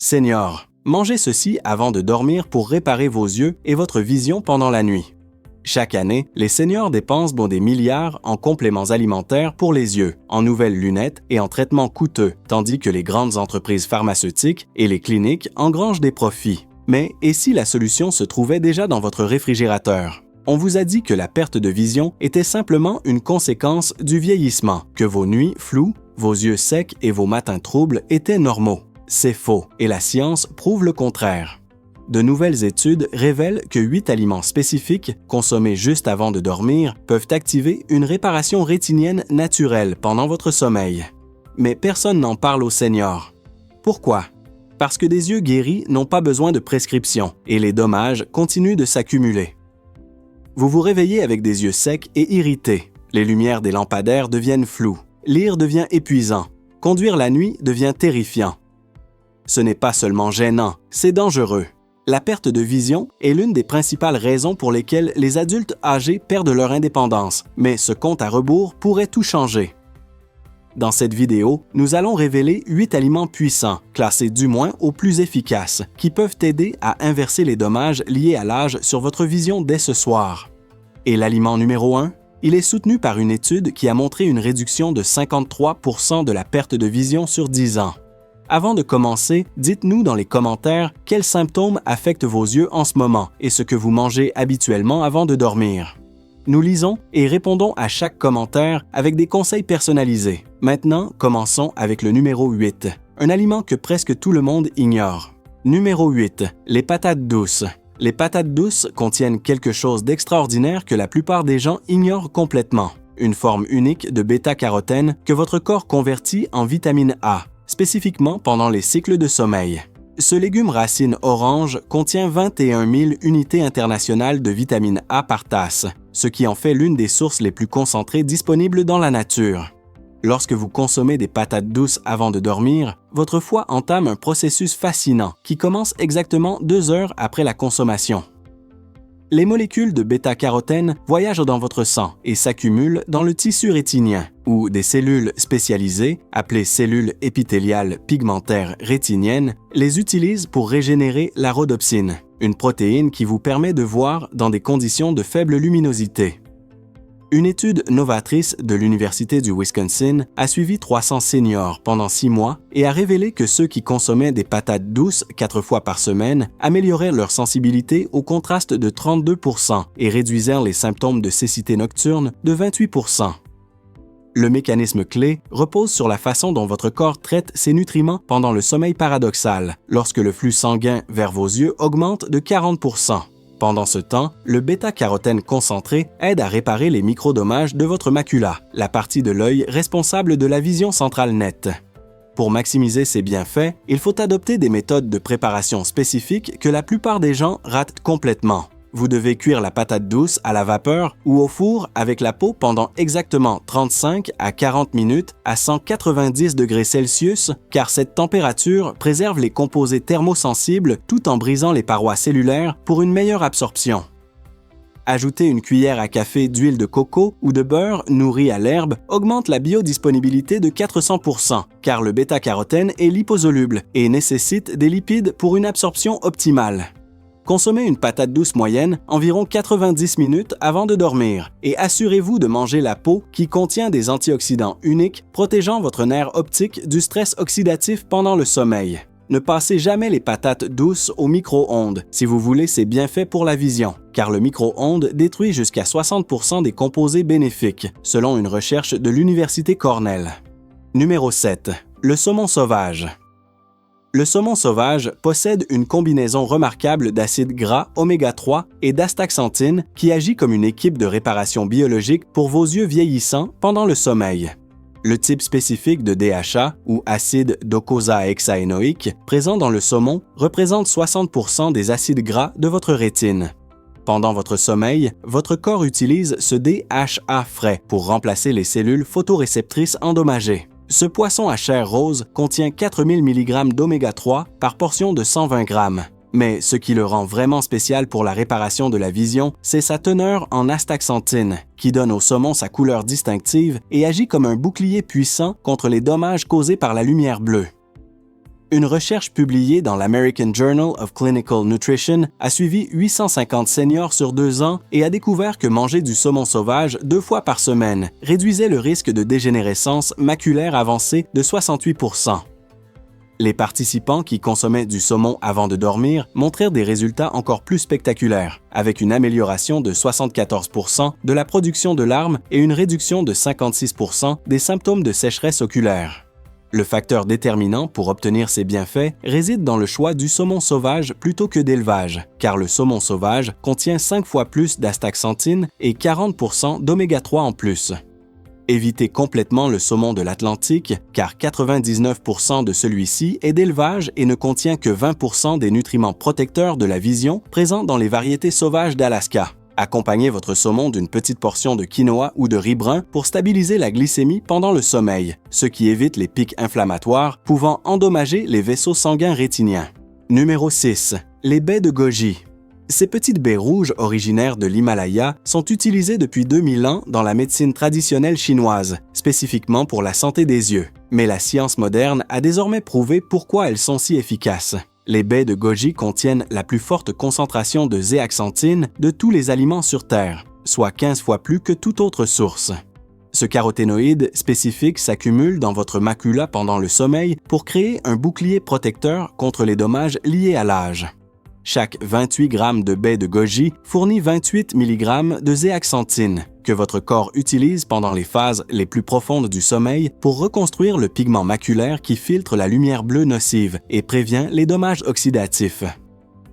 Senior, mangez ceci avant de dormir pour réparer vos yeux et votre vision pendant la nuit. Chaque année, les seniors dépensent des milliards en compléments alimentaires pour les yeux, en nouvelles lunettes et en traitements coûteux, tandis que les grandes entreprises pharmaceutiques et les cliniques engrangent des profits. Mais et si la solution se trouvait déjà dans votre réfrigérateur? On vous a dit que la perte de vision était simplement une conséquence du vieillissement, que vos nuits floues, vos yeux secs et vos matins troubles étaient normaux. C'est faux, et la science prouve le contraire. De nouvelles études révèlent que 8 aliments spécifiques, consommés juste avant de dormir, peuvent activer une réparation rétinienne naturelle pendant votre sommeil. Mais personne n'en parle aux seniors. Pourquoi? Parce que des yeux guéris n'ont pas besoin de prescription et les dommages continuent de s'accumuler. Vous vous réveillez avec des yeux secs et irrités. Les lumières des lampadaires deviennent floues. Lire devient épuisant. Conduire la nuit devient terrifiant. Ce n'est pas seulement gênant, c'est dangereux. La perte de vision est l'une des principales raisons pour lesquelles les adultes âgés perdent leur indépendance, mais ce compte à rebours pourrait tout changer. Dans cette vidéo, nous allons révéler 8 aliments puissants, classés du moins aux plus efficaces, qui peuvent aider à inverser les dommages liés à l'âge sur votre vision dès ce soir. Et l'aliment numéro 1? Il est soutenu par une étude qui a montré une réduction de 53% de la perte de vision sur 10 ans. Avant de commencer, dites-nous dans les commentaires quels symptômes affectent vos yeux en ce moment et ce que vous mangez habituellement avant de dormir. Nous lisons et répondons à chaque commentaire avec des conseils personnalisés. Maintenant, commençons avec le numéro 8, un aliment que presque tout le monde ignore. Numéro 8, les patates douces. Les patates douces contiennent quelque chose d'extraordinaire que la plupart des gens ignorent complètement. Une forme unique de bêta-carotène que votre corps convertit en vitamine A, spécifiquement pendant les cycles de sommeil. Ce légume racine orange contient 21 000 unités internationales de vitamine A par tasse, ce qui en fait l'une des sources les plus concentrées disponibles dans la nature. Lorsque vous consommez des patates douces avant de dormir, votre foie entame un processus fascinant qui commence exactement 2 heures après la consommation. Les molécules de bêta-carotène voyagent dans votre sang et s'accumulent dans le tissu rétinien, où des cellules spécialisées, appelées cellules épithéliales pigmentaires rétiniennes, les utilisent pour régénérer la rhodopsine, une protéine qui vous permet de voir dans des conditions de faible luminosité. Une étude novatrice de l'Université du Wisconsin a suivi 300 seniors pendant 6 mois et a révélé que ceux qui consommaient des patates douces 4 fois par semaine amélioraient leur sensibilité au contraste de 32% et réduisirent les symptômes de cécité nocturne de 28%. Le mécanisme clé repose sur la façon dont votre corps traite ses nutriments pendant le sommeil paradoxal, lorsque le flux sanguin vers vos yeux augmente de 40%. Pendant ce temps, le bêta-carotène concentré aide à réparer les microdommages de votre macula, la partie de l'œil responsable de la vision centrale nette. Pour maximiser ces bienfaits, il faut adopter des méthodes de préparation spécifiques que la plupart des gens ratent complètement. Vous devez cuire la patate douce à la vapeur ou au four avec la peau pendant exactement 35 à 40 minutes à 190 degrés Celsius, car cette température préserve les composés thermosensibles tout en brisant les parois cellulaires pour une meilleure absorption. Ajouter une cuillère à café d'huile de coco ou de beurre nourri à l'herbe augmente la biodisponibilité de 400%, car le bêta-carotène est liposoluble et nécessite des lipides pour une absorption optimale. Consommez une patate douce moyenne environ 90 minutes avant de dormir et assurez-vous de manger la peau qui contient des antioxydants uniques protégeant votre nerf optique du stress oxydatif pendant le sommeil. Ne passez jamais les patates douces au micro-ondes si vous voulez ces bienfaits pour la vision, car le micro-ondes détruit jusqu'à 60% des composés bénéfiques, selon une recherche de l'Université Cornell. Numéro 7. Le saumon sauvage. Le saumon sauvage possède une combinaison remarquable d'acides gras oméga 3 et d'astaxanthine qui agit comme une équipe de réparation biologique pour vos yeux vieillissants pendant le sommeil. Le type spécifique de DHA, ou acide docosahexaénoïque, présent dans le saumon, représente 60% des acides gras de votre rétine. Pendant votre sommeil, votre corps utilise ce DHA frais pour remplacer les cellules photoréceptrices endommagées. Ce poisson à chair rose contient 4000 mg d'oméga 3 par portion de 120 g. Mais ce qui le rend vraiment spécial pour la réparation de la vision, c'est sa teneur en astaxanthine, qui donne au saumon sa couleur distinctive et agit comme un bouclier puissant contre les dommages causés par la lumière bleue. Une recherche publiée dans l'American Journal of Clinical Nutrition a suivi 850 seniors sur 2 ans et a découvert que manger du saumon sauvage 2 fois par semaine réduisait le risque de dégénérescence maculaire avancée de 68%. Les participants qui consommaient du saumon avant de dormir montrèrent des résultats encore plus spectaculaires, avec une amélioration de 74% de la production de larmes et une réduction de 56% des symptômes de sécheresse oculaire. Le facteur déterminant pour obtenir ces bienfaits réside dans le choix du saumon sauvage plutôt que d'élevage, car le saumon sauvage contient 5 fois plus d'astaxanthine et 40% d'oméga 3 en plus. Évitez complètement le saumon de l'Atlantique, car 99% de celui-ci est d'élevage et ne contient que 20% des nutriments protecteurs de la vision présents dans les variétés sauvages d'Alaska. Accompagnez votre saumon d'une petite portion de quinoa ou de riz brun pour stabiliser la glycémie pendant le sommeil, ce qui évite les pics inflammatoires pouvant endommager les vaisseaux sanguins rétiniens. Numéro 6. Les baies de goji. Ces petites baies rouges originaires de l'Himalaya sont utilisées depuis 2000 ans dans la médecine traditionnelle chinoise, spécifiquement pour la santé des yeux. Mais la science moderne a désormais prouvé pourquoi elles sont si efficaces. Les baies de goji contiennent la plus forte concentration de zéaxanthine de tous les aliments sur Terre, soit 15 fois plus que toute autre source. Ce caroténoïde spécifique s'accumule dans votre macula pendant le sommeil pour créer un bouclier protecteur contre les dommages liés à l'âge. Chaque 28 grammes de baies de goji fournit 28 mg de zéaxanthine, que votre corps utilise pendant les phases les plus profondes du sommeil pour reconstruire le pigment maculaire qui filtre la lumière bleue nocive et prévient les dommages oxydatifs.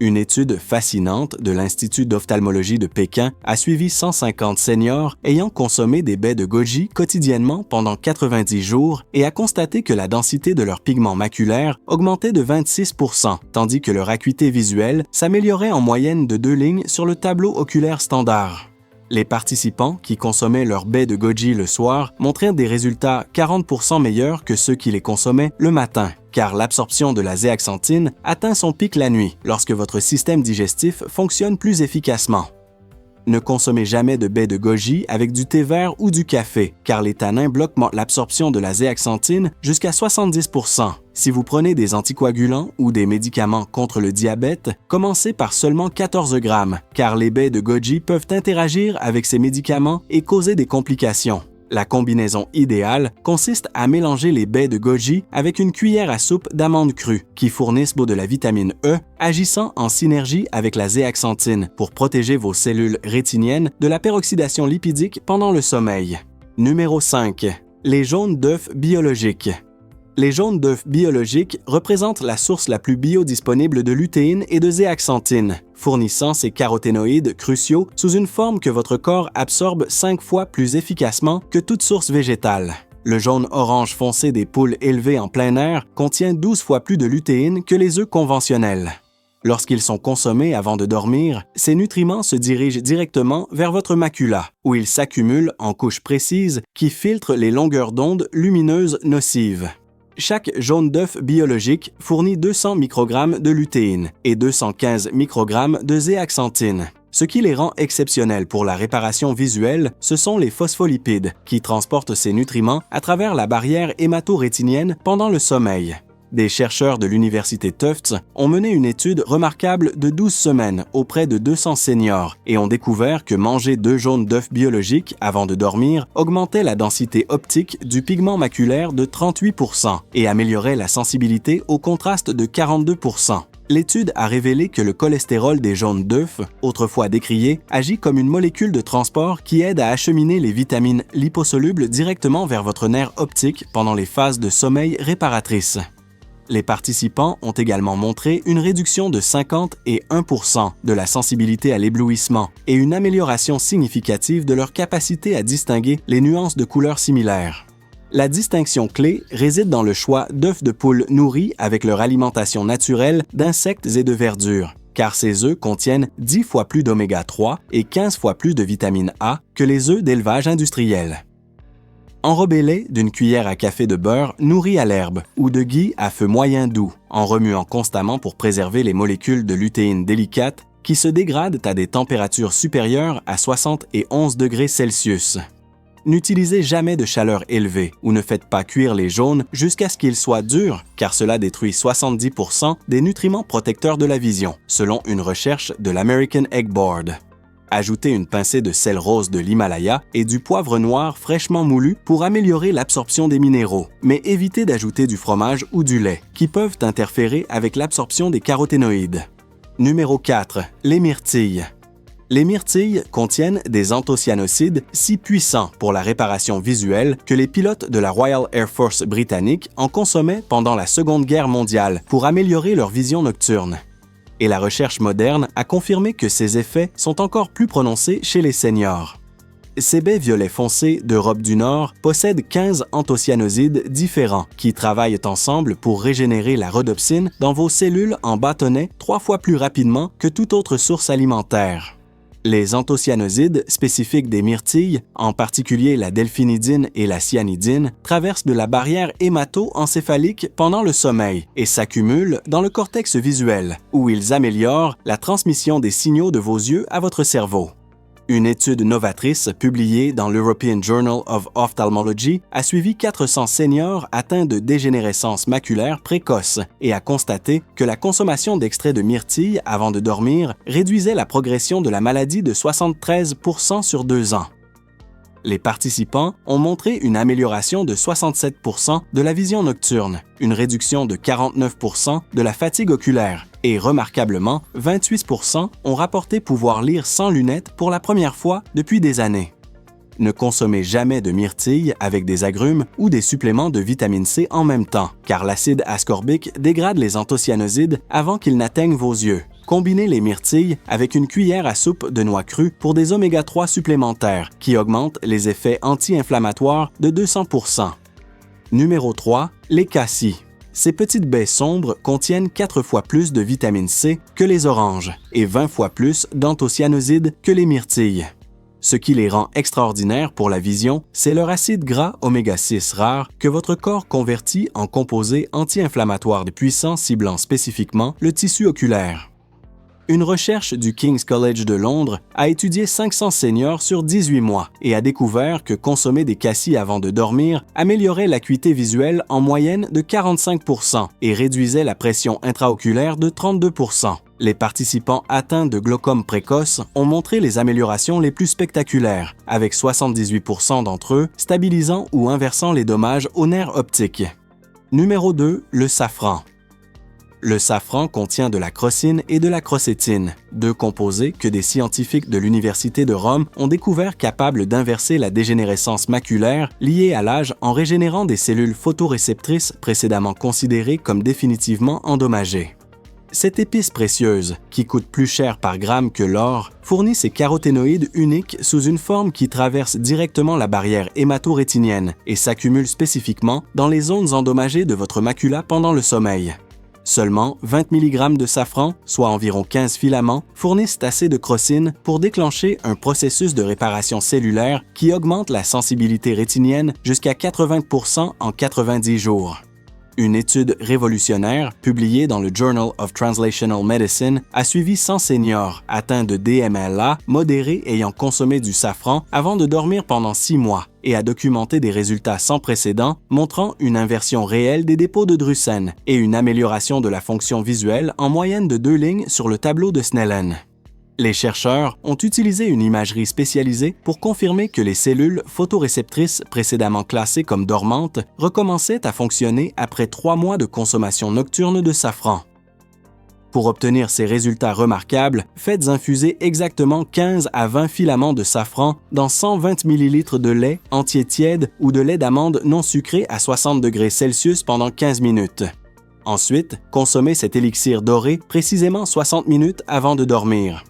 Une étude fascinante de l'Institut d'ophtalmologie de Pékin a suivi 150 seniors ayant consommé des baies de goji quotidiennement pendant 90 jours et a constaté que la densité de leur pigment maculaire augmentait de 26%, tandis que leur acuité visuelle s'améliorait en moyenne de 2 lignes sur le tableau oculaire standard. Les participants qui consommaient leurs baies de goji le soir montrèrent des résultats 40% meilleurs que ceux qui les consommaient le matin, car l'absorption de la zéaxanthine atteint son pic la nuit lorsque votre système digestif fonctionne plus efficacement. Ne consommez jamais de baies de goji avec du thé vert ou du café, car les tanins bloquent l'absorption de la zéaxanthine jusqu'à 70%. Si vous prenez des anticoagulants ou des médicaments contre le diabète, commencez par seulement 14 grammes, car les baies de goji peuvent interagir avec ces médicaments et causer des complications. La combinaison idéale consiste à mélanger les baies de goji avec une cuillère à soupe d'amandes crues qui fournissent de la vitamine E, agissant en synergie avec la zéaxanthine pour protéger vos cellules rétiniennes de la peroxydation lipidique pendant le sommeil. Numéro 5. Les jaunes d'œufs biologiques. Les jaunes d'œufs biologiques représentent la source la plus biodisponible de lutéine et de zéaxanthine, fournissant ces caroténoïdes cruciaux sous une forme que votre corps absorbe 5 fois plus efficacement que toute source végétale. Le jaune orange foncé des poules élevées en plein air contient 12 fois plus de lutéine que les œufs conventionnels. Lorsqu'ils sont consommés avant de dormir, ces nutriments se dirigent directement vers votre macula, où ils s'accumulent en couches précises qui filtrent les longueurs d'onde lumineuses nocives. Chaque jaune d'œuf biologique fournit 200 microgrammes de lutéine et 215 microgrammes de zéaxanthine. Ce qui les rend exceptionnels pour la réparation visuelle, ce sont les phospholipides, qui transportent ces nutriments à travers la barrière hémato-rétinienne pendant le sommeil. Des chercheurs de l'Université Tufts ont mené une étude remarquable de 12 semaines auprès de 200 seniors et ont découvert que manger 2 jaunes d'œufs biologiques avant de dormir augmentait la densité optique du pigment maculaire de 38% et améliorait la sensibilité au contraste de 42%. L'étude a révélé que le cholestérol des jaunes d'œufs, autrefois décrié, agit comme une molécule de transport qui aide à acheminer les vitamines liposolubles directement vers votre nerf optique pendant les phases de sommeil réparatrices. Les participants ont également montré une réduction de 50 et 1% de la sensibilité à l'éblouissement et une amélioration significative de leur capacité à distinguer les nuances de couleurs similaires. La distinction clé réside dans le choix d'œufs de poules nourris avec leur alimentation naturelle d'insectes et de verdure, car ces œufs contiennent 10 fois plus d'oméga 3 et 15 fois plus de vitamine A que les œufs d'élevage industriel. Enrobez-les d'une cuillère à café de beurre nourri à l'herbe ou de ghee à feu moyen doux, en remuant constamment pour préserver les molécules de lutéine délicates qui se dégradent à des températures supérieures à 71 degrés Celsius. N'utilisez jamais de chaleur élevée ou ne faites pas cuire les jaunes jusqu'à ce qu'ils soient durs, car cela détruit 70% des nutriments protecteurs de la vision, selon une recherche de l'American Egg Board. Ajoutez une pincée de sel rose de l'Himalaya et du poivre noir fraîchement moulu pour améliorer l'absorption des minéraux, mais évitez d'ajouter du fromage ou du lait, qui peuvent interférer avec l'absorption des caroténoïdes. Numéro 4. Les myrtilles. Les myrtilles contiennent des anthocyanosides si puissants pour la réparation visuelle que les pilotes de la Royal Air Force britannique en consommaient pendant la Seconde Guerre mondiale pour améliorer leur vision nocturne. Et la recherche moderne a confirmé que ces effets sont encore plus prononcés chez les seniors. Ces baies violet foncé d'Europe du Nord possèdent 15 anthocyanosides différents qui travaillent ensemble pour régénérer la rhodopsine dans vos cellules en bâtonnets 3 fois plus rapidement que toute autre source alimentaire. Les anthocyanosides spécifiques des myrtilles, en particulier la delphinidine et la cyanidine, traversent de la barrière hémato-encéphalique pendant le sommeil et s'accumulent dans le cortex visuel, où ils améliorent la transmission des signaux de vos yeux à votre cerveau. Une étude novatrice publiée dans l'European Journal of Ophthalmology a suivi 400 seniors atteints de dégénérescence maculaire précoce et a constaté que la consommation d'extraits de myrtille avant de dormir réduisait la progression de la maladie de 73% sur 2 ans. Les participants ont montré une amélioration de 67% de la vision nocturne, une réduction de 49% de la fatigue oculaire et, remarquablement, 28% ont rapporté pouvoir lire sans lunettes pour la première fois depuis des années. Ne consommez jamais de myrtille avec des agrumes ou des suppléments de vitamine C en même temps, car l'acide ascorbique dégrade les anthocyanosides avant qu'ils n'atteignent vos yeux. Combinez les myrtilles avec une cuillère à soupe de noix crues pour des oméga-3 supplémentaires qui augmentent les effets anti-inflammatoires de 200%. Numéro 3. Les cassis. Ces petites baies sombres contiennent 4 fois plus de vitamine C que les oranges et 20 fois plus d'anthocyanosides que les myrtilles. Ce qui les rend extraordinaires pour la vision, c'est leur acide gras oméga-6 rare que votre corps convertit en composés anti-inflammatoires puissants ciblant spécifiquement le tissu oculaire. Une recherche du King's College de Londres a étudié 500 seniors sur 18 mois et a découvert que consommer des cassis avant de dormir améliorait l'acuité visuelle en moyenne de 45% et réduisait la pression intraoculaire de 32%. Les participants atteints de glaucome précoce ont montré les améliorations les plus spectaculaires, avec 78% d'entre eux stabilisant ou inversant les dommages aux nerfs optiques. Numéro 2. Le safran. Le safran contient de la crocine et de la crocétine, 2 composés que des scientifiques de l'Université de Rome ont découvert capables d'inverser la dégénérescence maculaire liée à l'âge en régénérant des cellules photoréceptrices précédemment considérées comme définitivement endommagées. Cette épice précieuse, qui coûte plus cher par gramme que l'or, fournit ces caroténoïdes uniques sous une forme qui traverse directement la barrière hémato-rétinienne et s'accumule spécifiquement dans les zones endommagées de votre macula pendant le sommeil. Seulement 20 mg de safran, soit environ 15 filaments, fournissent assez de crocine pour déclencher un processus de réparation cellulaire qui augmente la sensibilité rétinienne jusqu'à 80% en 90 jours. Une étude révolutionnaire, publiée dans le Journal of Translational Medicine, a suivi 100 seniors atteints de DMLA modéré ayant consommé du safran avant de dormir pendant 6 mois et a documenté des résultats sans précédent montrant une inversion réelle des dépôts de drusen et une amélioration de la fonction visuelle en moyenne de 2 lignes sur le tableau de Snellen. Les chercheurs ont utilisé une imagerie spécialisée pour confirmer que les cellules photoréceptrices précédemment classées comme dormantes recommençaient à fonctionner après 3 mois de consommation nocturne de safran. Pour obtenir ces résultats remarquables, faites infuser exactement 15 à 20 filaments de safran dans 120 ml de lait entier tiède ou de lait d'amande non sucré à 60 degrés Celsius pendant 15 minutes. Ensuite, consommez cet élixir doré précisément 60 minutes avant de dormir.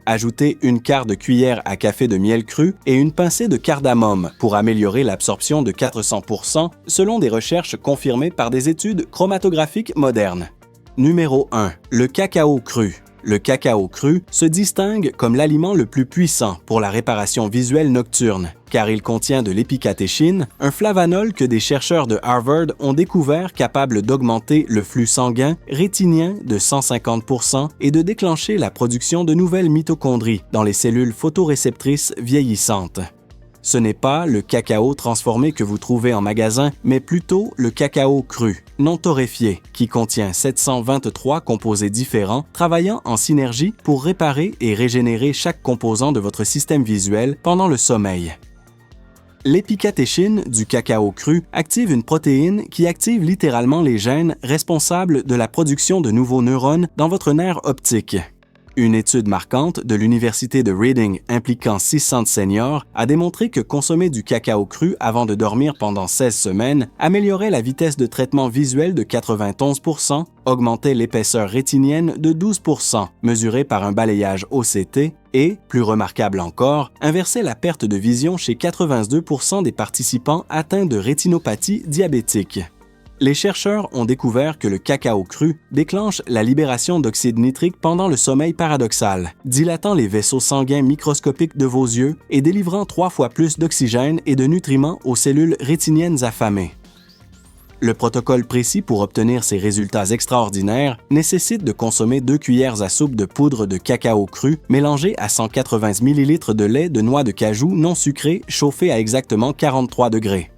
Ajoutez 1/4 de cuillère à café de miel cru et une pincée de cardamome pour améliorer l'absorption de 400% selon des recherches confirmées par des études chromatographiques modernes. Numéro 1. Le cacao cru. Le cacao cru se distingue comme l'aliment le plus puissant pour la réparation visuelle nocturne, car il contient de l'épicatéchine, un flavanol que des chercheurs de Harvard ont découvert capable d'augmenter le flux sanguin rétinien de 150% et de déclencher la production de nouvelles mitochondries dans les cellules photoréceptrices vieillissantes. Ce n'est pas le cacao transformé que vous trouvez en magasin, mais plutôt le cacao cru, non torréfié, qui contient 723 composés différents, travaillant en synergie pour réparer et régénérer chaque composant de votre système visuel pendant le sommeil. L'épicatéchine du cacao cru active une protéine qui active littéralement les gènes responsables de la production de nouveaux neurones dans votre nerf optique. Une étude marquante de l'Université de Reading impliquant 600 seniors a démontré que consommer du cacao cru avant de dormir pendant 16 semaines améliorait la vitesse de traitement visuel de 91 %, augmentait l'épaisseur rétinienne de 12 % mesurée par un balayage OCT et, plus remarquable encore, inversait la perte de vision chez 82 % des participants atteints de rétinopathie diabétique. Les chercheurs ont découvert que le cacao cru déclenche la libération d'oxyde nitrique pendant le sommeil paradoxal, dilatant les vaisseaux sanguins microscopiques de vos yeux et délivrant 3 fois plus d'oxygène et de nutriments aux cellules rétiniennes affamées. Le protocole précis pour obtenir ces résultats extraordinaires nécessite de consommer 2 cuillères à soupe de poudre de cacao cru mélangée à 180 ml de lait de noix de cajou non sucré chauffé à exactement 43 degrés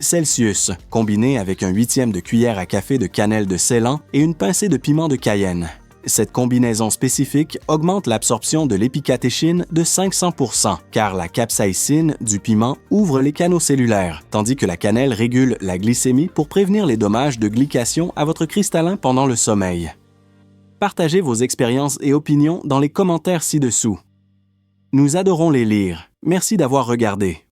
Celsius, combiné avec un huitième de cuillère à café de cannelle de Ceylan et une pincée de piment de Cayenne. Cette combinaison spécifique augmente l'absorption de l'épicatéchine de 500 %, car la capsaïcine du piment ouvre les canaux cellulaires, tandis que la cannelle régule la glycémie pour prévenir les dommages de glycation à votre cristallin pendant le sommeil. Partagez vos expériences et opinions dans les commentaires ci-dessous. Nous adorons les lire. Merci d'avoir regardé.